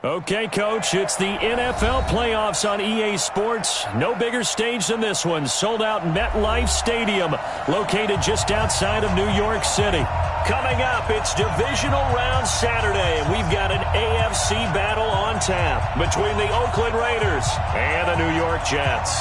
Okay, Coach, it's the NFL playoffs on EA Sports. No bigger stage than this one. Sold out MetLife Stadium, located just outside of New York City. Coming up, it's divisional round Saturday, and we've got an AFC battle on tap between the Oakland Raiders and the New York Jets.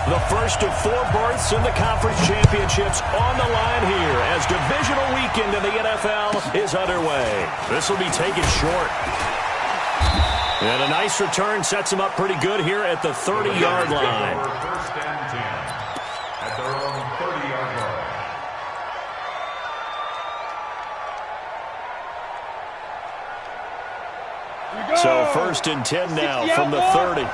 The first of 4 berths in the conference championships on the line here as divisional weekend in the NFL is underway. This will be taken short. And a nice return sets him up pretty good here at the 30-yard line. First and 10 at their own 30-yard line. So first and 10 now from the 30.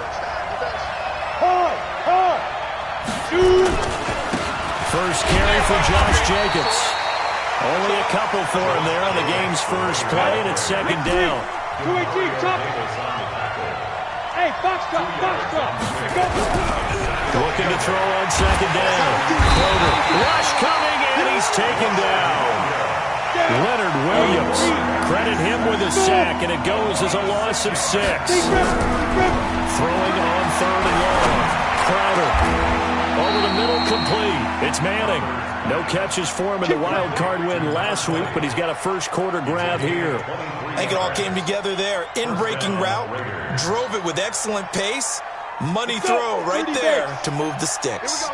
First carry for Josh Jacobs. Only a couple for him there on the game's first play, and it's second down. Hey, box drop. Looking to throw on second down. Rush coming, and he's taken down. Leonard Williams. Credit him with a sack, and it goes as a loss of 6. Throwing on 3rd and long. Crowder. Over the middle, complete. It's Manning. No catches for him in the wild card win last week, but he's got a first quarter grab here. I think it all came together there. In-breaking route, drove it with excellent pace. Money throw right there to move the sticks.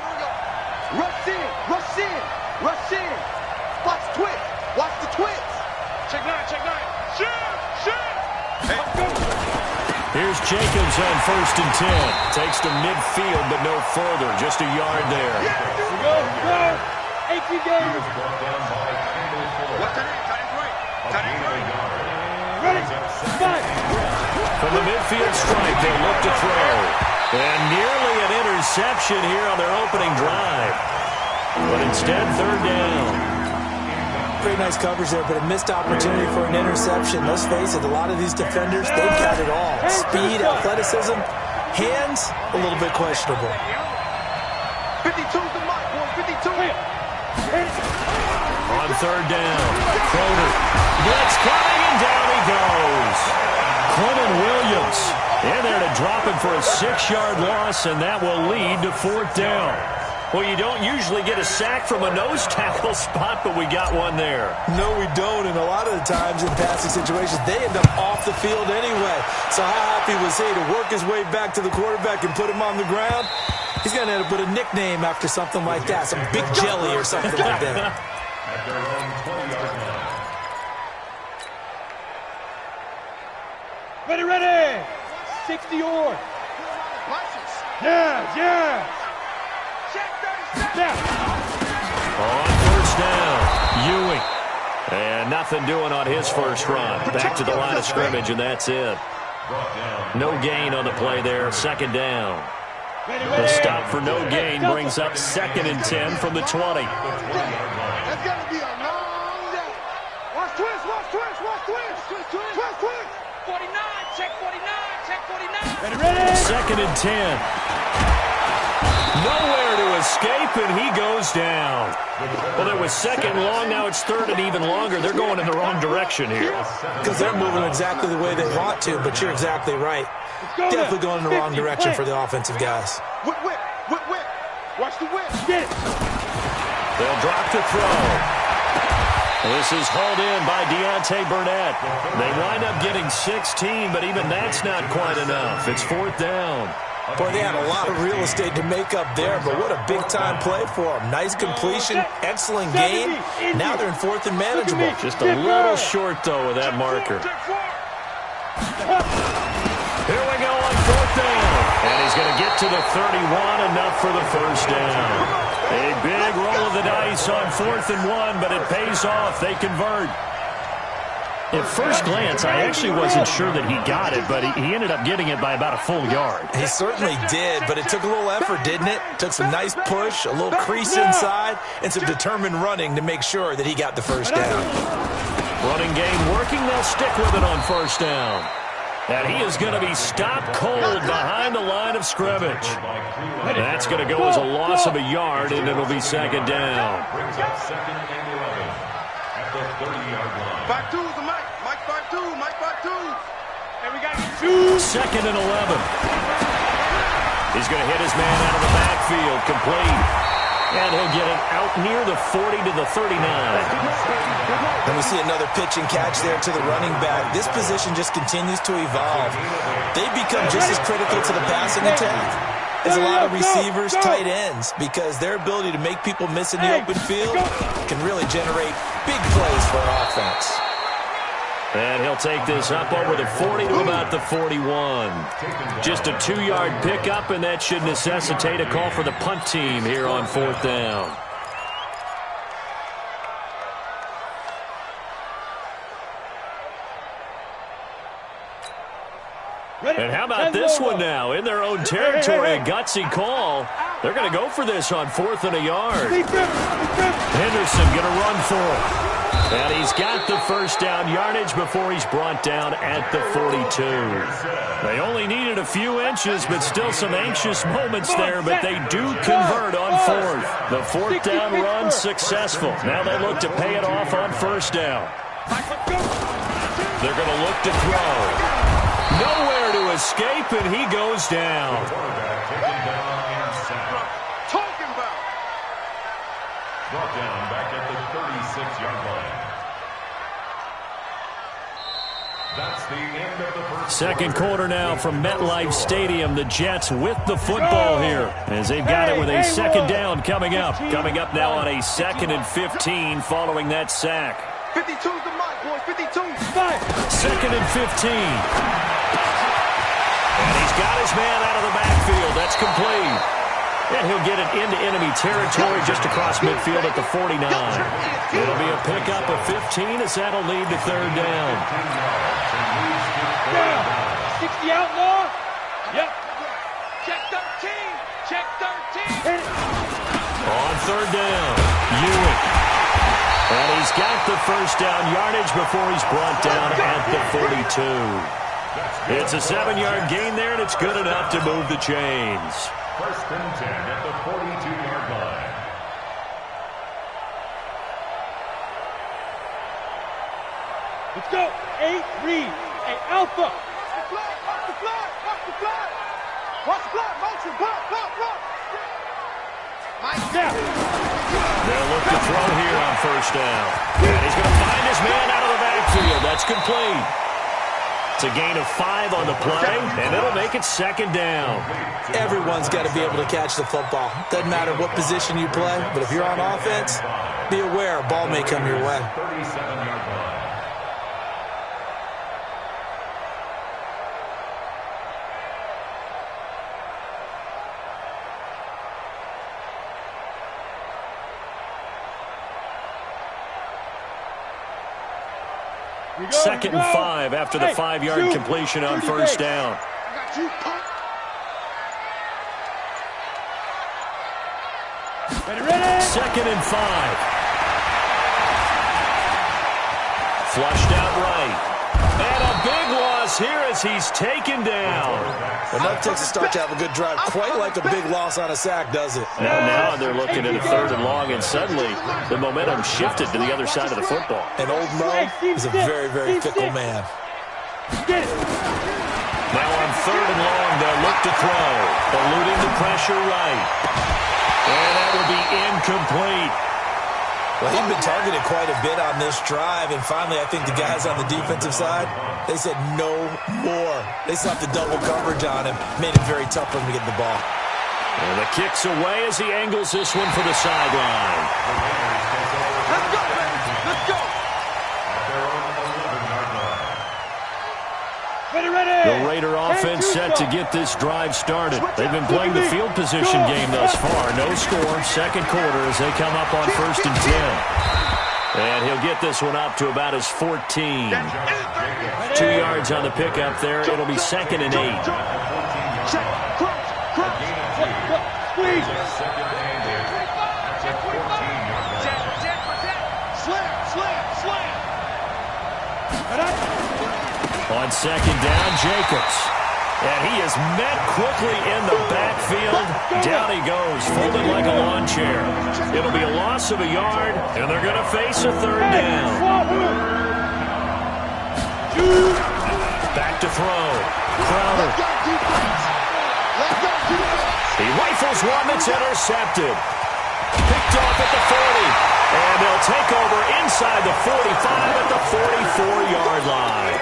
Rush in. Watch the twist. Check nine. Shoot. Here's Jacobs on first and 10. Takes to midfield, but no further. Just a yard there. Go. 18 games. What's the name? Ready. Fight. From the midfield stripe, they look to throw. And nearly an interception here on their opening drive. But instead, 3rd down. Pretty nice coverage there, but a missed opportunity for an interception. Let's face it, a lot of these defenders, they've got it all. Speed, athleticism, hands, a little bit questionable. 52's the mark, boy. 52. On 3rd down, Crowder. Blitz coming, and down he goes. Clinton Williams in there to drop him for a 6-yard loss, and that will lead to 4th down. Well, you don't usually get a sack from a nose tackle spot, but we got one there. No, we don't, and a lot of the times in passing situations, they end up off the field anyway. So how happy was he to work his way back to the quarterback and put him on the ground? He's going to end up with a nickname after something like that, some Big Jelly or something like that. At their own 20-yard line. Ready. 60 yard. Yeah. On first down, Ewing. And nothing doing on his first run. Back to the line of scrimmage, and that's it. No gain on the play there, 2nd down. The stop for no gain brings up 2nd and 10 from the 20. That's got to be a long day. Watch twist. 49, check 49. Ready. 2nd and 10. Nowhere to escape, and he goes down. Well, it was 2nd long, now it's 3rd and even longer. They're going in the wrong direction here. Because they're moving exactly the way they want to, but you're exactly right. Definitely going in the wrong direction for the offensive guys. Whip. Watch the whip. Get it. They'll drop to throw. This is hauled in by Deontay Burnett. They wind up getting 16, but even that's not quite enough. It's 4th down. Boy, they had a lot of real estate to make up there, but what a big-time play for them. Nice completion, excellent game. Now they're in 4th and manageable. Just a little short, though, with that marker. Here we go on 4th down. And he's going to get to the 31, enough for the first down. A big roll of the dice on 4th and 1, but it pays off. They convert. At first glance, I actually wasn't sure that he got it, but he ended up getting it by about a full yard. He certainly did, but it took a little effort, didn't it? Took some nice push, a little crease inside, and some determined running to make sure that he got the first down. Running game working, they'll stick with it on first down. And he is going to be stopped cold behind the line of scrimmage. That's going to go as a loss of a yard, and it'll be second down. Brings up second and 11 at the 30-yard line. 5-2's the Mike. Mike 5-2. Mike 5-2. And we got you. Second and 11. He's going to hit his man out of the backfield, complete. And he'll get it out near the 40 to the 39. And we see another pitch and catch there to the running back. This position just continues to evolve. They become just as critical to the passing attack as a lot of receivers, tight ends, because their ability to make people miss in the open field can really generate big plays for an offense. And he'll take this up over the 40 to about the 41. Just a 2-yard pickup, and that should necessitate a call for the punt team here on fourth down. And how about this one now? In their own territory, a gutsy call. They're going to go for this on 4th and a yard. Henderson going to run for it. And he's got the first down yardage before he's brought down at the 42. They only needed a few inches, but still some anxious moments there, but they do convert on 4th. The 4th down run successful. Now they look to pay it off on 1st down. They're going to look to throw. Nowhere to escape, and he goes down. Talking about. Brought down back at the 36-yard line. That's the end of the first Second quarter now from MetLife Stadium. The Jets with the football here as they've got it with a second down coming up. Coming up now on a 2nd and 15 following that sack. 52's the Mike, boys. 52. 2nd and 15. And he's got his man out of the backfield. That's complete. And he'll get it into enemy territory just across midfield at the 49. It'll be a pickup of 15 as that'll lead to 3rd down. 60 outlaw. Yep. Check 13. Check 13. On 3rd down, Ewing. And he's got the first down yardage before he's brought down at the 42. It's a 7-yard gain there, and it's good enough to move the chains. 1st and 10 at the 42-yard line. Let's go. 8 read. Hey, Alpha. Watch the flag. Watch the flag. Watch the flag. Watch the flag. Motion. Block. Mike down. They'll look to throw here on 1st down. And he's going to find his man out of the backfield. That's complete. It's a gain of 5 on the play, and it'll make it 2nd down. Everyone's got to be able to catch the football. Doesn't matter what position you play, but if you're on offense, be aware a ball may come your way. 37-yard line. Second and 5 after the 5-yard completion on 1st down. Second and 5. Flushed out right. And a big loss here as he's taken down. Enough takes a start to have a good drive. Quite like a big loss on a sack, does it? Now they're looking at a 3rd and long, and suddenly the momentum shifted to the other side of the football. And old Mo is a very, very fickle man. Now on 3rd and long, they'll look to throw. Eluding the pressure right. And that will be incomplete. Well, he'd been targeted quite a bit on this drive, and finally I think the guys on the defensive side, they said no more. They slapped the double coverage on him, made it very tough for him to get the ball. And the kick's away as he angles this one for the sideline. Let's go, baby. Let's go. At their own 11-yard line. Ready. The Raider offense set to get this drive started. They've been playing the field position game thus far. No score, 2nd quarter as they come up on 1st and 10. And he'll get this one up to about his 14. 2 yards on the pickup there. It'll be 2nd and 8. Check. Squeeze. Second and 8. That's a 14-yard line. Slam. On second down, Jacobs. And he is met quickly in the backfield. Down he goes, folded like a lawn chair. It'll be a loss of a yard, and they're going to face a third down. Back to throw. Crowder. He rifles one that's intercepted. Picked off at the 40. And they'll take over inside the 45 at the 44-yard line.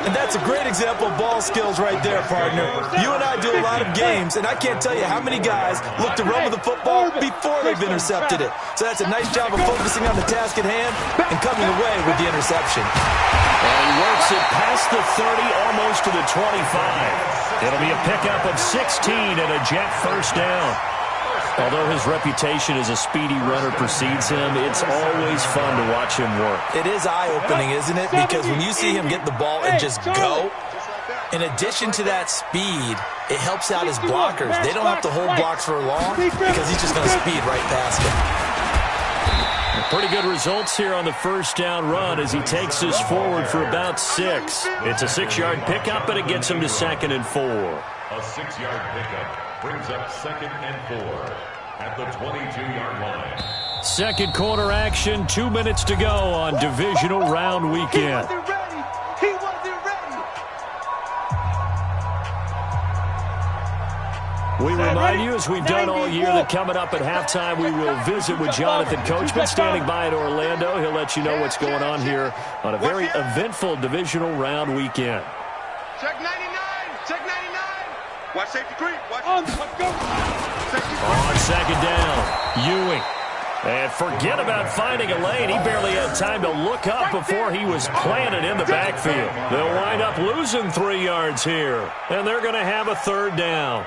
And that's a great example of ball skills right there, partner. You and I do a lot of games, and I can't tell you how many guys look to run with the football before they've intercepted it. So that's a nice job of focusing on the task at hand and coming away with the interception. And he works it past the 30, almost to the 25. It'll be a pickup of 16 and a Jet first down. Although his reputation as a speedy runner precedes him, it's always fun to watch him work. It is eye-opening, isn't it? Because when you see him get the ball and just go, in addition to that speed, it helps out his blockers. They don't have to hold blocks for long because he's just going to speed right past them. Pretty good results here on the first down run as he takes us forward for about 6. It's a 6-yard pickup, and it gets him to 2nd and 4. A 6-yard pickup brings up 2nd and 4 at the 22-yard line. Second quarter action, 2 minutes to go on divisional round weekend. He wasn't ready. We remind you, as we've done all year, that coming up at halftime, we will visit with Jonathan Coachman standing by in Orlando. He'll let you know what's going on here on a very eventful divisional round weekend. Check 99. Check 99. Watch safety creep. Watch. Let's go. On second down, Ewing. And forget about finding a lane. He barely had time to look up before he was planted in the backfield. They'll wind up losing 3 yards here, and they're going to have a third down.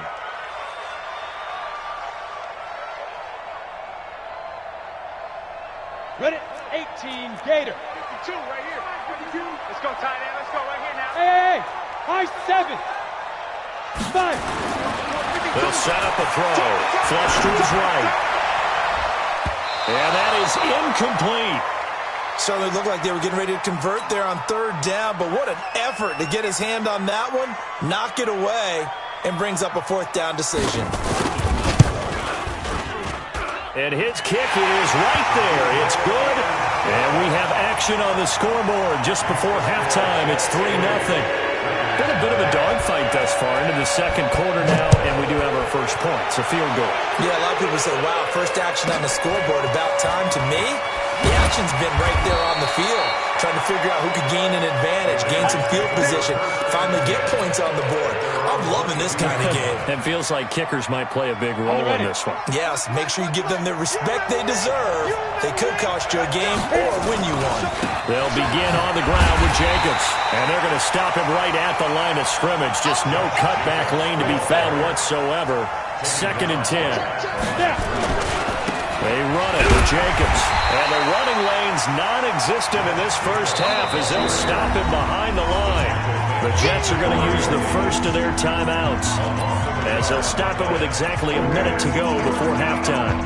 Ready? 18, Gator. 52 right here. 52. Let's go, tight end. Let's go right here now. Hey, high 7. 5. They'll set up a throw. Flush to his right. And that is incomplete. Certainly looked like they were getting ready to convert there on third down, but what an effort to get his hand on that one, knock it away, and brings up a 4th down decision. And his kick is right there. It's good. And we have action on the scoreboard just before halftime. It's 3-0. Been a bit of a dogfight thus far into the second quarter now, and we do have our first point. It's a field goal. Yeah, a lot of people say, wow, first action on the scoreboard, about time. To me, the action's been right there on the field, trying to figure out who could gain an advantage, gain some field position, finally get points on the board. I'm loving this kind of game. It feels like kickers might play a big role in this one. Yes, make sure you give them the respect they deserve. They could cost you a game or win you one. They'll begin on the ground with Jacobs, and they're going to stop him right at the line of scrimmage. Just no cutback lane to be found whatsoever. 2nd and 10. They run it with Jacobs. And the running lane's non-existent in this first half as they'll stop him behind the line. The Jets are going to use the first of their timeouts as they'll stop it with exactly a minute to go before halftime.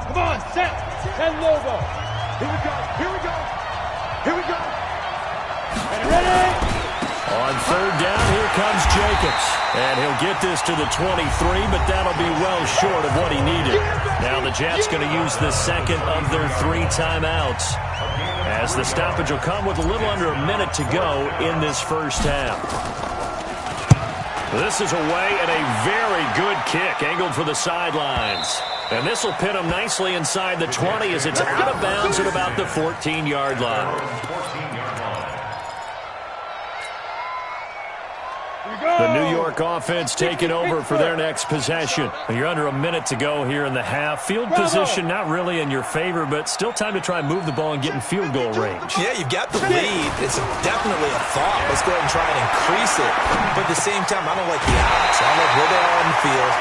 Come on, set. 10 Lobo. Here we go. Here we go. Here we go. Ready? On third down, here comes Jacobs. And he'll get this to the 23, but that'll be well short of what he needed. Now the Jets going to use the second of their 3 timeouts, as the stoppage will come with a little under a minute to go in this first half. This is away and a very good kick, angled for the sidelines. And this will pin him nicely inside the 20 as it's out of bounds at about the 14-yard line. The New York offense taking over for their next possession. You're under a minute to go here in the half. Field position not really in your favor, but still time to try and move the ball and get in field goal range. Yeah, you've got the lead. It's definitely a thought. Let's go ahead and try and increase it. But at the same time, I don't like the odds. I like where they are on the field.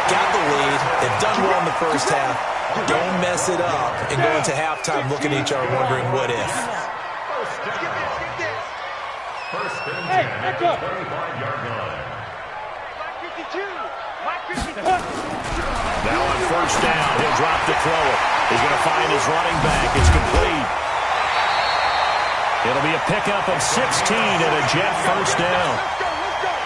Got the lead. They've done well in the first half. Don't mess it up and go into halftime looking at each other wondering what if. First and 10 at the 25-yard line. Now on first down, he'll drop to throw it. He's going to find his running back. It's complete. It'll be a pickup of 16 and a Jet first down.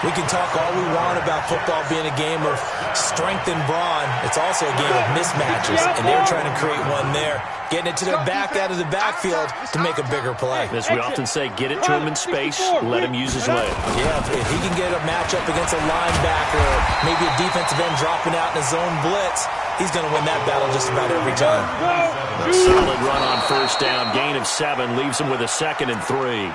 We can talk all we want about football being a game of strength and brawn. It's also a game of mismatches, and they're trying to create one there, getting it to the back out of the backfield to make a bigger play. As we often say, get it to him in space, let him use his leg. Yeah, if he can get a matchup against a linebacker or maybe a defensive end dropping out in a zone blitz, he's going to win that battle just about every time. A solid run on first down. Gain of 7 leaves him with a 2nd and 3.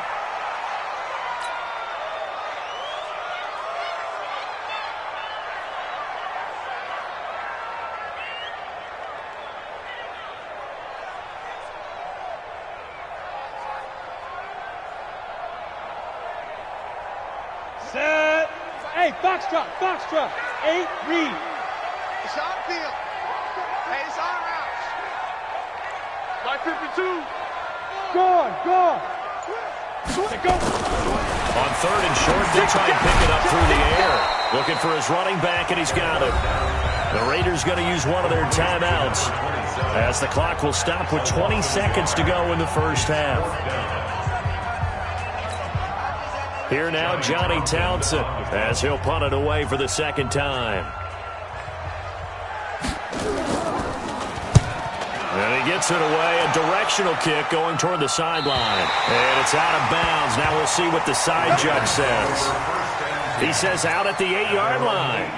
Set. Hey, foxtrot, foxtrot. 8, read. It's on field. Hey, it's on routes. Like 52. Gone. Go. On 3rd and short, they try and pick it up through the air. Looking for his running back, and he's got it. The Raiders going to use one of their timeouts as the clock will stop with 20 seconds to go in the first half. Here now, Johnny Townsend, as he'll punt it away for the 2nd time. And he gets it away, a directional kick going toward the sideline. And it's out of bounds. Now we'll see what the side judge says. He says out at the 8-yard line.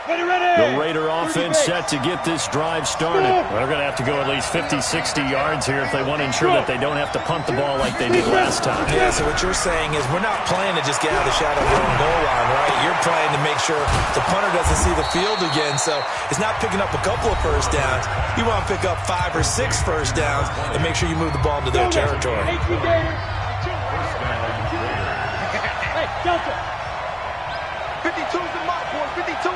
The Raider offense set to get this drive started. They're going to have to go at least 50, 60 yards here if they want to ensure that they don't have to punt the ball like they did last time. Yeah, so what you're saying is we're not playing to just get out of the shadow of your own goal line, right? You're playing to make sure the punter doesn't see the field again. So it's not picking up a couple of first downs. You want to pick up 5 or 6 first downs and make sure you move the ball into their territory. Hey, Delta. 52's the mark, boy. 52.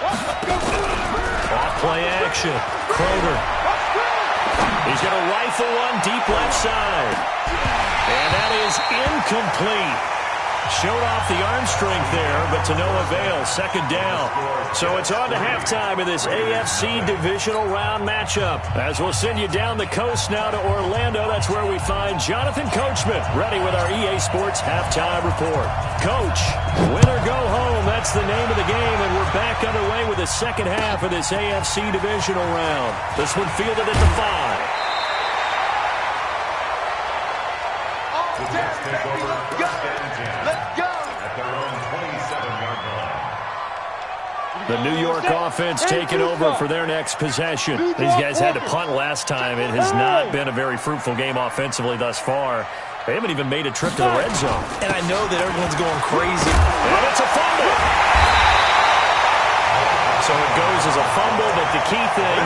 Off play action. Kroger. He's going to rifle one deep left side. And that is incomplete. Showed off the arm strength there, but to no avail. 2nd down. So it's on to halftime in this AFC divisional round matchup. As we'll send you down the coast now to Orlando. That's where we find Jonathan Coachman, ready with our EA Sports halftime report. Coach, win or go home. That's the name of the game, and we're back underway with the 2nd half of this AFC divisional round. This one fielded at the 5. Let's go. At their own 27-yard line. The New York offense taking over for their next possession. These guys had to punt last time. It has not been a very fruitful game offensively thus far. They haven't even made a trip to the red zone. And I know that everyone's going crazy. And it's a fumble. So it goes as a fumble, but the key thing,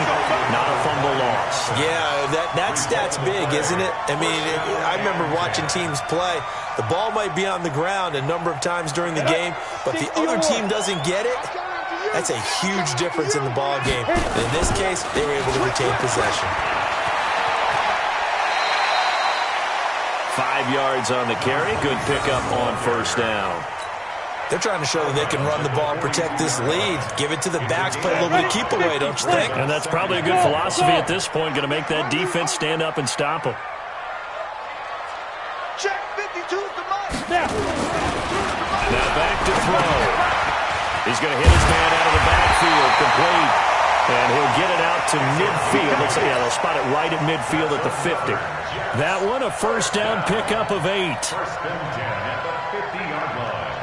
not a fumble loss. Yeah, that stat's big, isn't it? I mean, I remember watching teams play. The ball might be on the ground a number of times during the game, but the other team doesn't get it. That's a huge difference in the ball game. And in this case, they were able to retain possession. 5 yards on the carry. Good pickup on first down. They're trying to show that they can run the ball, protect this lead, give it to the backs, play a little bit of keep away, don't you think? And that's probably a good philosophy at this point, going to make that defense stand up and stop them. Check 52's the mark. Now back to throw. He's going to hit his man out of the backfield, complete. And he'll get it out to midfield. Looks like, yeah, they'll spot it right at midfield at the 50. That one, a first down pickup of 8. First and 10 at the 50-yard line.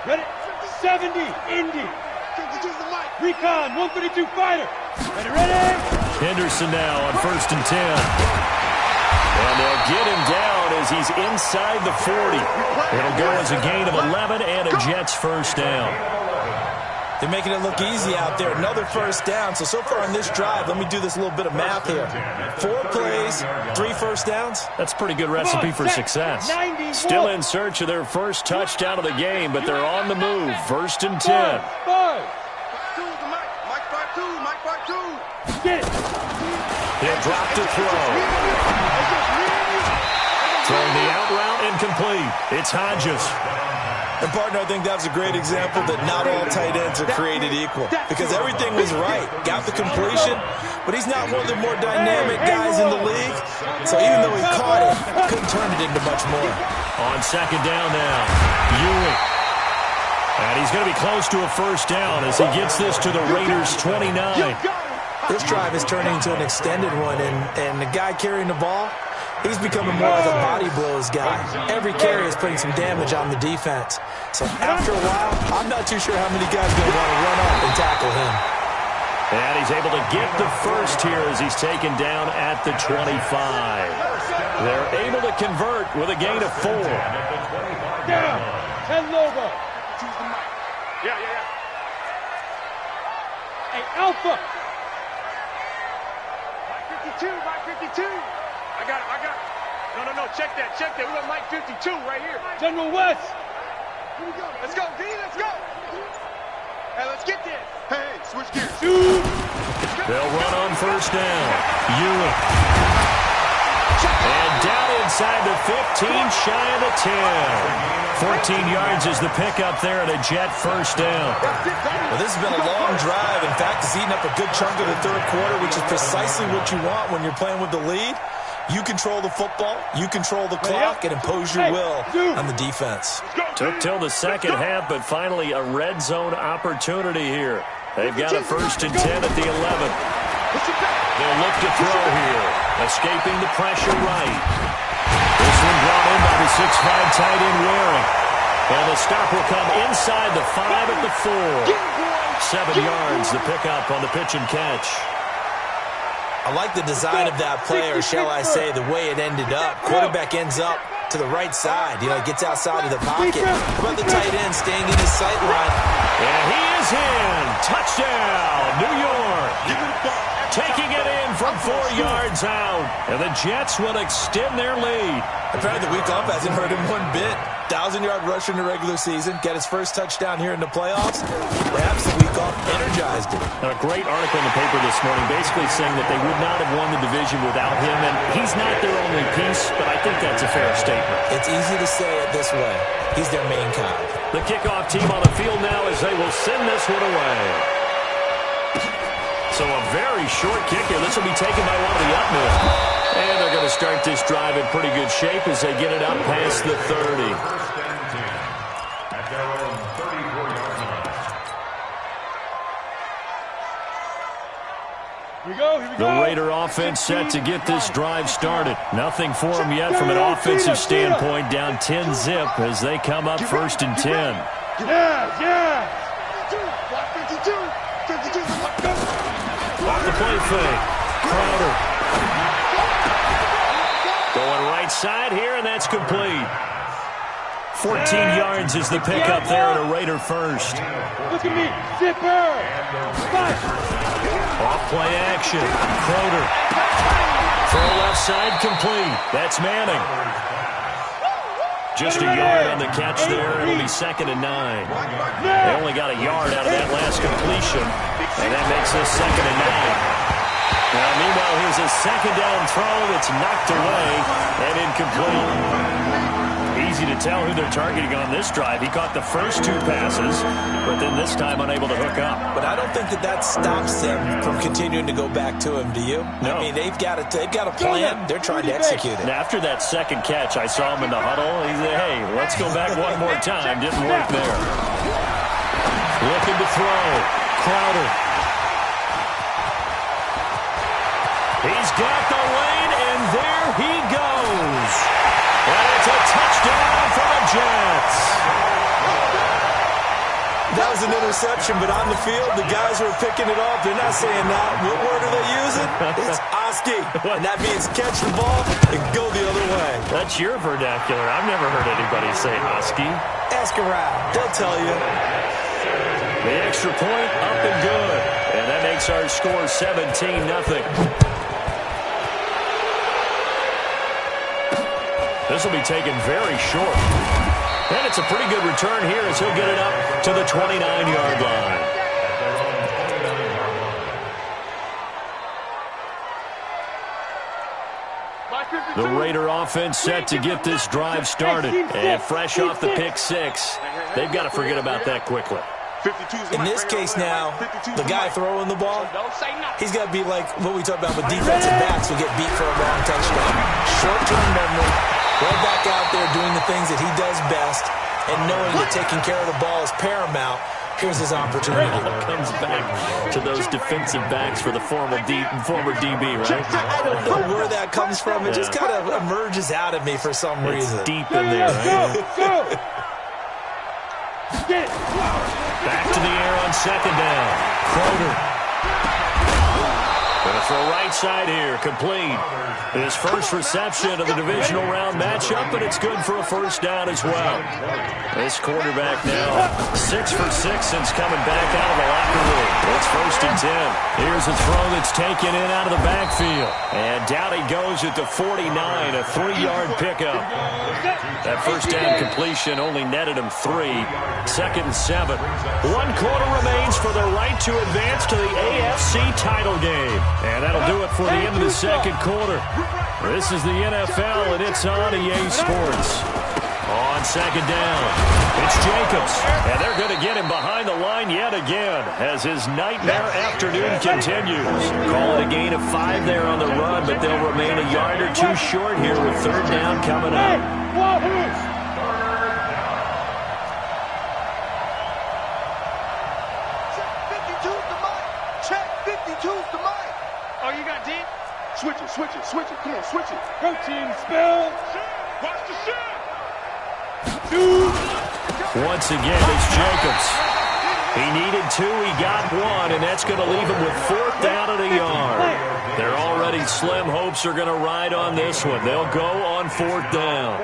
Ready? 70, Indy. Recon, 132 fighter. Ready? Henderson now on first and 10. And they'll get him down as he's inside the 40. It'll go as a gain of 11 and a Jets first down. They're making it look easy out there. Another first down. So far on this drive, let me do this little bit of math here. 4 plays, 3 first downs. That's a pretty good recipe for success. Still in search of their first touchdown of the game, but they're on the move. First and 10. Get it. He'll drop to throw. Throwing the out route incomplete. It's Hodges. And, partner, I think that was a great example that not all tight ends are created equal because everything was right. Got the completion, but he's not one of the more dynamic guys in the league. So even though he caught it, couldn't turn it into much more. On second down now, Ewing. And he's going to be close to a first down as he gets this to the Raiders' 29. This drive is turning into an extended one, and the guy carrying the ball, he's becoming more like a body blows guy. Every carry is putting some damage on the defense. So after a while, I'm not too sure how many guys are going to want to run up and tackle him. And he's able to get the first here as he's taken down at the 25. They're able to convert with a gain of 4. Down. 10 logo. Yeah. Hey, Alpha. Mike 52. I got it. No, check that. We got Mike 52 right here. General West. Let's go, D, let's go. Hey, let's get this. Hey, switch gears. Shoot. They'll run on first down. Ewing. And down inside the 15, shy of the 10. 14 yards is the pickup there and a Jet first down. Well, this has been a long drive. In fact, it's eaten up a good chunk of the third quarter, which is precisely what you want when you're playing with the lead. You control the football, you control the clock, and impose your will on the defense. Took till the second half, but finally a red zone opportunity here. They've got a 1st and 10 at the 11. They'll look to throw here. Escaping the pressure right. This one brought in by the 6'5" tight end Waring. And the stop will come inside the 5 at the 4. 7 yards, the pickup on the pitch and catch. I like the design of that play, or shall I say, the way it ended up. Quarterback ends up to the right side. Gets outside of the pocket. How about the tight end staying in his sight line? And he is in. Touchdown, New York. Taking it in from 4 yards out. And the Jets will extend their lead. Apparently the week off hasn't hurt him one bit. 1,000-yard rush in the regular season. Get his first touchdown here in the playoffs. Perhaps the week off energized him. A great article in the paper this morning basically saying that they would not have won the division without him. And he's not their only piece, but I think that's a fair statement. It's easy to say it this way. He's their main cog. The kickoff team on the field now as they will send this one away. So a very short kicker. This will be taken by one of the up men. And they're going to start this drive in pretty good shape as they get it up past the 30. At their own 34-yard line. Here we go. The Raider offense set to get this drive started. Nothing for them yet from an offensive standpoint. Down 10-zip as they come up 1st and 10. Yeah. Off the play fake. Crowder. Going right side here, and that's complete. 14 yards is the pickup there at a Raider first. Look at me. Zipper. Off play action. Crowder. Throw left side complete. That's Manning. Just a yard on the catch there. It'll be 2nd and 9. They only got a yard out of that last completion, and that makes this 2nd and 9. Now, meanwhile, here's a 2nd down throw that's knocked away and incomplete. Easy to tell who they're targeting on this drive. He caught the first 2 passes, but then this time unable to hook up. But I don't think that stops them from continuing to go back to him, do you? No. I mean, they've got a plan. They're trying to execute it. And after that second catch, I saw him in the huddle. He said, hey, let's go back one more time. Didn't work there. Looking to throw. Crowder. He's got the lane, and there he goes. And it's a touchdown for the Jets. That was an interception, but on the field, the guys who are picking it off, they're not saying that. What word are they using? It's Oski. And that means catch the ball and go the other way. That's your vernacular. I've never heard anybody say Oski. Ask around. They'll tell you. The extra point up and good. And that makes our score 17-0. This will be taken very short. And it's a pretty good return here as he'll get it up to the 29-yard line. The Raider offense set to get this drive started. And fresh off the pick six, they've got to forget about that quickly. In this case now, the guy throwing the ball, he's got to be like what we talk about with defensive backs who get beat for a long touchdown. Short-term memory, go back out there doing the things that he does best, and knowing that taking care of the ball is paramount. Here's his opportunity. Comes back to those defensive backs for the former DB, right? I don't know where that comes from. It just kind of emerges out of me for some reason. It's deep in there, right? Go! Get it! Back to the air on second down. Crowder. Gonna throw right side here, complete. His first reception of the divisional round matchup, and it's good for a first down as well. This quarterback now 6 for 6 since coming back out of the locker room. It's 1st and 10. Here's a throw that's taken in out of the backfield. And down he goes at the 49, a 3-yard pickup. That first down completion only netted him 3. 2nd and 7. 1 quarter remains for the right to advance to the AFC title game. And that'll do it for the end of the second quarter. This is the NFL, and it's on EA Sports. On second down, it's Jacobs. And they're going to get him behind the line yet again as his nightmare afternoon continues. Call it a gain of 5 there on the run, but they'll remain a yard or 2 short here with 3rd down coming up. Oh, you got deep? Switch it. Come on, switch it. Protein spell. Watch the shot. Once again, it's Jacobs. He needed 2, he got 1, and that's going to leave him with 4th down at a yard. Their already slim hopes are going to ride on this one. They'll go on 4th down.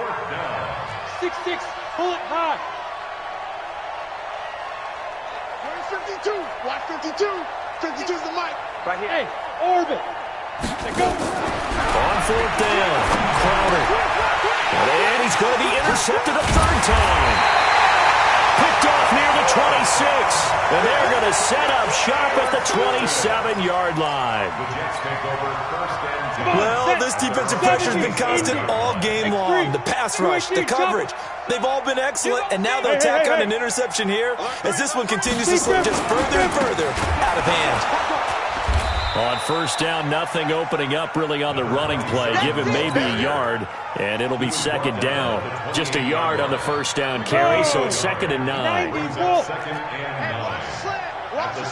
6-6, pull it high. Where's 52? Watch 52. 52's the mic. Right here. Hey, orbit. Go. On 4th down, Crowder. And he's going to be intercepted a 3rd time. Picked off near the 26. And they're going to set up shop at the 27-yard line. Well, this defensive pressure has been constant all game long. The pass rush, the coverage, they've all been excellent, and now they'll tack on an interception here as this one continues to slip just further and further out of hand. On 1st down, nothing opening up really on the running play. Give him maybe a yard, and it'll be 2nd down. Just a yard on the 1st down carry, so it's 2nd and 9.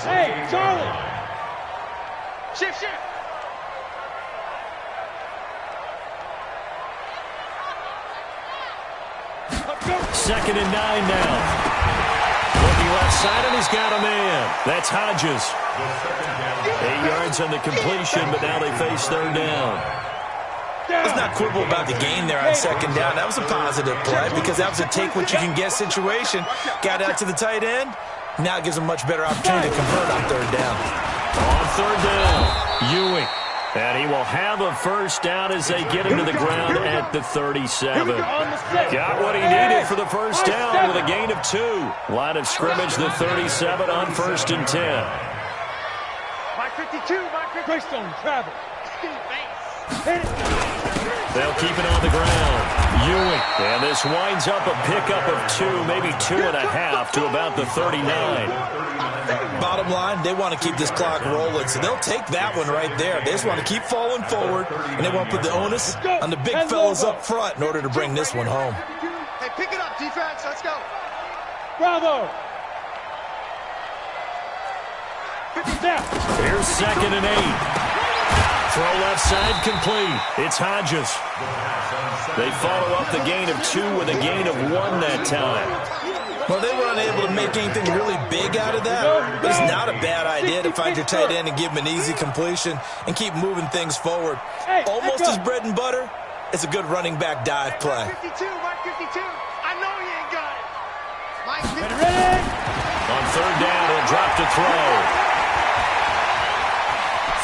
Hey, Charlie. Shift. 2nd and 9 now. Looking left side, and he's got a man. That's Hodges. 8 yards on the completion, but now they face 3rd down. Let's not quibble about the gain there on 2nd down. That was a positive play because that was a take-what-you-can-get situation. Got out to the tight end. Now it gives them much better opportunity to convert on 3rd down. On 3rd down, Ewing. And he will have a 1st down as they get him to the ground at the 37. Got what he needed for the 1st down with a gain of 2. Line of scrimmage, the 37 on 1st and 10. Mike 52, Mike 52. Greystone travel. They'll keep it on the ground. Ewing. And this winds up a pickup of 2, maybe 2.5 to about the 39. Bottom line, they want to keep this clock rolling, so they'll take that one right there. They just want to keep falling forward, and they want to put the onus on the big fellas up front in order to bring this one home. Hey, pick it up, defense. Let's go. Bravo. Here's 2nd and 8. Throw left side complete. It's Hodges. They follow up the gain of 2 with a gain of 1 that time. Well, they were unable to make anything really big out of that, but it's not a bad idea to find your tight end and give him an easy completion and keep moving things forward. Almost as bread and butter, it's a good running back dive play. 52, Mike 52. I know he ain't got it. Mike 52. On 3rd down, he'll drop to throw.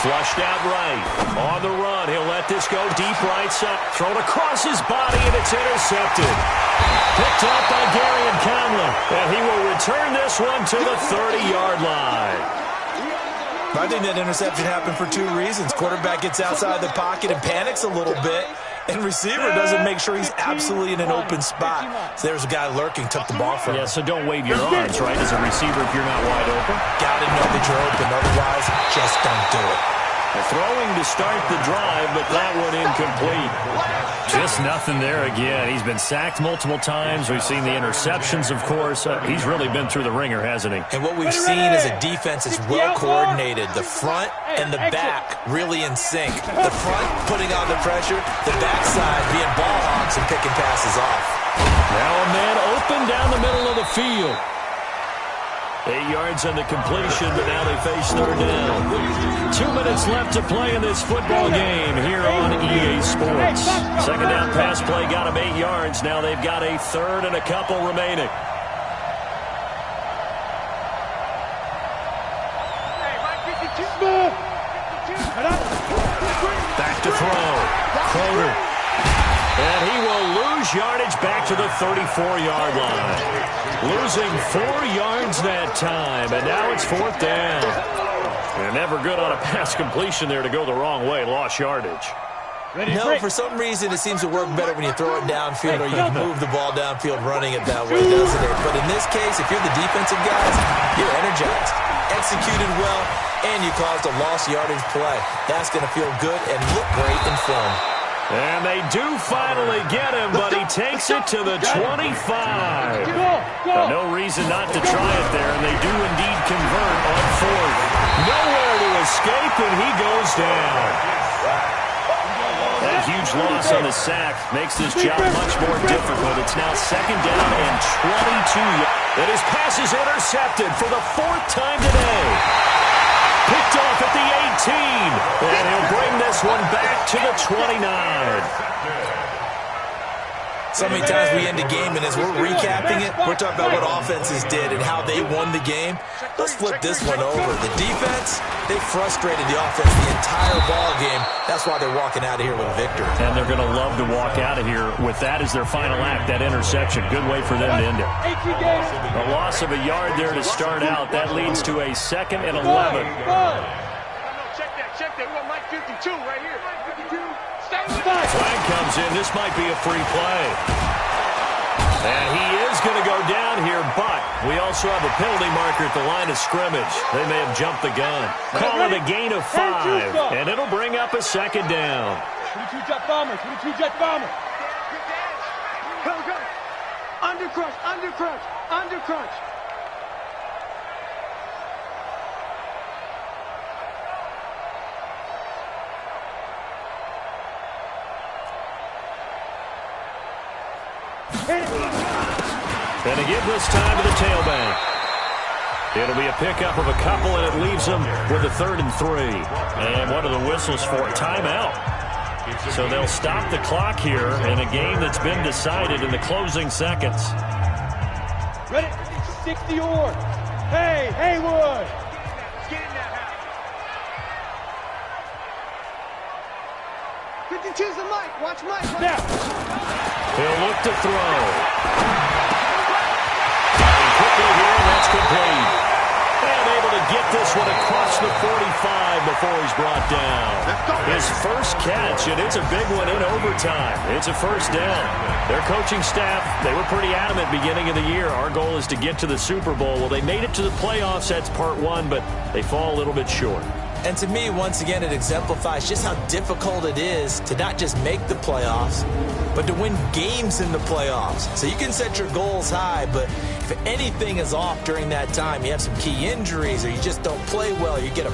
Flushed out right. On the run, he'll let this go deep right side. Thrown across his body, and it's intercepted. Picked up by Gary Conlon, and he will return this one to the 30-yard line. I think that interception happened for two reasons. Quarterback gets outside the pocket and panics a little bit, and receiver doesn't make sure he's absolutely in an open spot. So there's a guy lurking, took the ball from him. Yeah, so don't wave your arms, right, as a receiver if you're not wide open. Got to know that you're open, otherwise just don't do it. Throwing to start the drive, but that one incomplete. Just nothing there again. He's been sacked multiple times. We've seen the interceptions, of course. He's really been through the ringer, hasn't he? And what we've seen is a defense that's well coordinated. The front and the back really in sync. The front putting on the pressure, the backside being ball hogs and picking passes off. Now a man open down the middle of the field. 8 yards on the completion, but now they face third down. 2 minutes left to play in this football game here on EA Sports. Second down pass play got them 8 yards. Now they've got a third and a couple remaining. Back to throw. Kroger. And he will lose yardage back to the 34-yard line. Losing 4 yards that time, and now it's fourth down. They're never good on a pass completion there to go the wrong way. Lost yardage. No, for some reason it seems to work better when you throw it downfield or you move the ball downfield running it that way, doesn't it? But in this case, if you're the defensive guys, you're energized, executed well, and you caused a lost yardage play. That's going to feel good and look great in film. And they do finally get him, but he takes it to the 25. No reason not to try it there, and they do indeed convert on fourth. Nowhere to escape, and he goes down. That huge loss on the sack makes this job much more difficult. It's now second down and 22. And his pass is intercepted for the fourth time today. Picked off at the 18, and he'll bring this one back to the 29. So many times we end a game, and as we're recapping it, we're talking about what offenses did and how they won the game. Let's flip this one over. The defense, they frustrated the offense the entire ball game. That's why they're walking out of here with a victory. And they're going to love to walk out of here with that as their final act, that interception. Good way for them to end it. A loss of a yard there to start out. That leads to a second and 11. Check that. We got Mike 52 right here. Mike 52. Flag comes in. This might be a free play. And he is going to go down here, but we also have a penalty marker at the line of scrimmage. They may have jumped the gun. Call it a gain of 5, and it'll bring up a second down. 22 jet bomber. Go. Undercrunch. And to give this time to the tailback. It'll be a pickup of a couple, and it leaves them with a 3rd and 3. And what are the whistles for? Timeout. So they'll stop the clock here in a game that's been decided in the closing seconds. Ready? 60 or. Hey, Haywood. Get in that house. 52's the Mike. Watch Mike. Snap. He'll look to throw. Quickly here, and that's complete. And able to get this one across the 45 before he's brought down. His first catch, and it's a big one in overtime. It's a first down. Their coaching staff, they were pretty adamant beginning of the year. Our goal is to get to the Super Bowl. Well, they made it to the playoffs. That's part one, but they fall a little bit short. And to me, once again, it exemplifies just how difficult it is to not just make the playoffs, but to win games in the playoffs. So you can set your goals high, but if anything is off during that time, you have some key injuries or you just don't play well, you get a